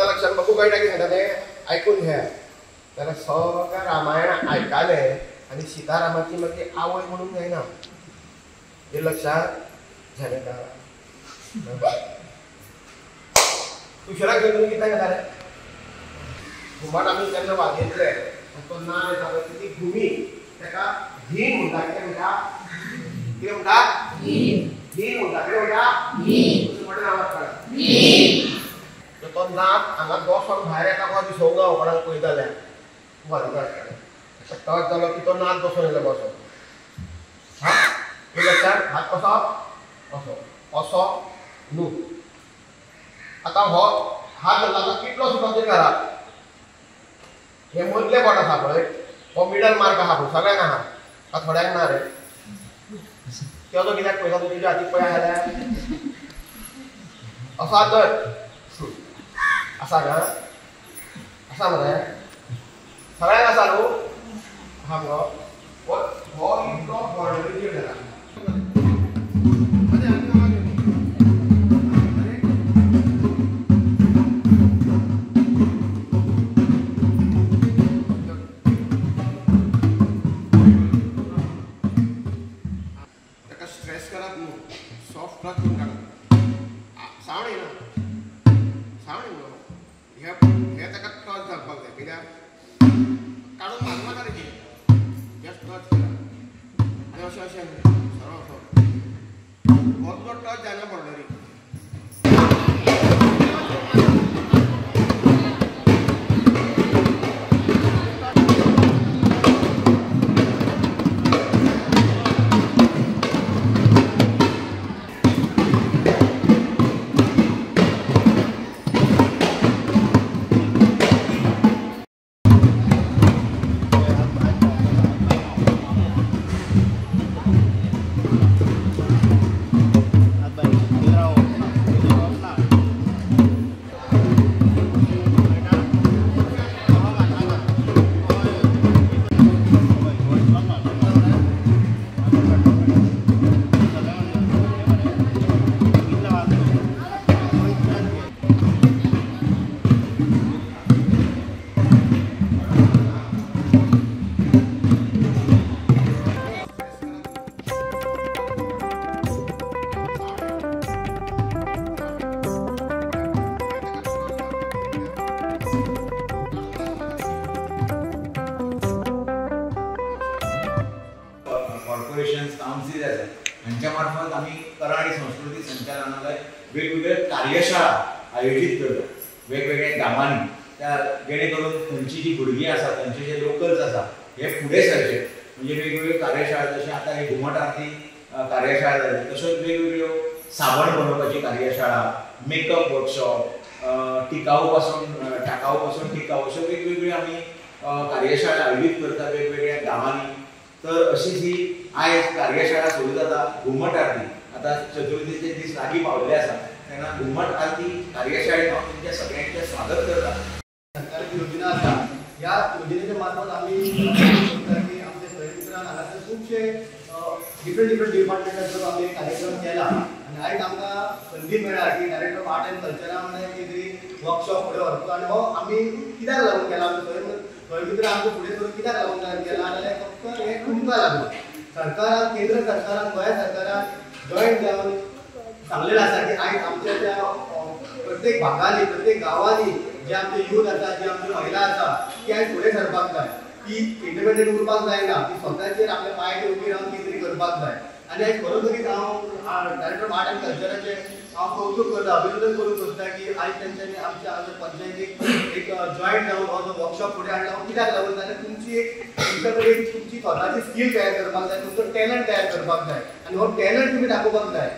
तुमच्या लक्षात बघू कळटा की सांगता ते ऐकून घ्या. त्याला सगळं रामायण ऐकाले आणि सीतारामाची मागीर आवय म्हणून जायना हे लक्षात झाले का. तुषाराक घेऊन किती घेता रे घुमट आम्ही त्यांना वाजयतले तो नाय झाला ती भूमी त्याका धीन म्हणटा कितें म्हणटा धीन म्हणटा कितें म्हणटा धीन म्हणटा आवाज काढा धीन. तो नाक हांगा बसोन भायर येता को दिसोंक ना कोणाक पळयताले बरें टच जालो की तो नाक बसोन येयलो बसोन. हा हे लक्षात हात कसो असो असो न्हू. आतां हो हात धरला कितलो सुटो ते करा. हे मदले बोट आसा पळय हो मिडल मार्क आहा पळय सगळ्यांक आहा थोड्यांक ना रे. तो कित्याक पळयता तूं तुज्या हातीक पळय जाल्यार असो हात धर आसा ना आसा मरे सगळ्यांक आसा न्हू आहा मगो हो इतलो बॉर्डरीचेर जाला. स्ट्रेस करत न्हू सॉफ्ट टच करून काढा. सावंड येना सावंड येना हे ताका टच घालपाक जाय कित्याक काडून मारनाका रे जस्ट टच केला आनी अशें अशें सरळ असो हो तुजो टच जायना बॉर्डरीक. कॉर्पोरेशन्स काउन्सिल आसात हांच्या मार्फत आमी कला आनी संस्कृती संचालनालय वेगवेगळे कार्यशाळा आयोजीत करतात वेगवेगळ्या गांवांनी त्या जेणे करून थंयची जी भुरगीं आसात थंयचे जे लोकल्स आसा हे फुडें सरचे म्हणजे वेगवेगळ्यो कार्यशाळा जशें आतां हे घुमट आरती कार्यशाळा जाली तश्योच वेगवेगळ्यो साबण बनोवपाची कार्यशाळा मेकअप वर्कशॉप टिकाऊ पासून टिकाऊ अश्यो वेगवेगळ्यो आमी कार्यशाळा आयोजीत करता वेगवेगळ्या गांवांनी. तर अशीच ही आयज कार्यशाळा सुरू जाता घुमट आरती. आता चतुर्थीचे दीस लागीं पावले आसा तेन्ना घुमट आरती कार्यशाळेक हांव तुमच्या सगळ्यांचें स्वागत करता. सरकारी योजना आसा ह्या योजनेच्या मार्फत आमी की आमचे सहकारी मित्रांक हांगासर खुबशे डिफरंट डिपार्टमेंटाचो आमी कार्यक्रम केला आनी आयज आमकां संदी मेळ्ळा की डायरेक्टर ऑफ आर्ट एंड कल्चरान कितें वर्कशॉप फुडें व्हरचो आनी हो आमी कित्याक लागून केला सहकारी मित्र आमचे फुडें करून कित्याक लागून केला जाल्यार फक्त हे तुमकां लागून. सरकारान केंद्र सरकारान गोंय सरकारान जॉयंट जावन सांगलेलें आसा की आयज आमच्या त्या प्रत्येक भागांनी प्रत्येक गांवांनी जे आमचे यूथ आसा जे आमचे महिला आसा ती आयज फुडें सरपाक जाय. ती इंडिपेंडंट उरपाक जायना ती स्वताचेर आपल्या पांयाचेर उबी रावन कितें तरी करपाक जाय. आनी आयज खरोखरीच हांव डायरेक्टर ऑफ आर्ट एंड कल्चराचे हांव कौतुक करता अभिनंदन करून सोदता की आयज तेंच्यांनी आमच्या पंचायतीक एक जॉयंट जावन हो जो वर्कशॉप फुडें हाडला कित्याक लागून जाल्यार तुमची एक तुमच्या कडेन तुमची स्वताची स्कील तयार करपाक जाय तुमचो टॅलंट तयार करपाक जाय आनी हो टॅलंट तुमी दाखोवपाक जाय.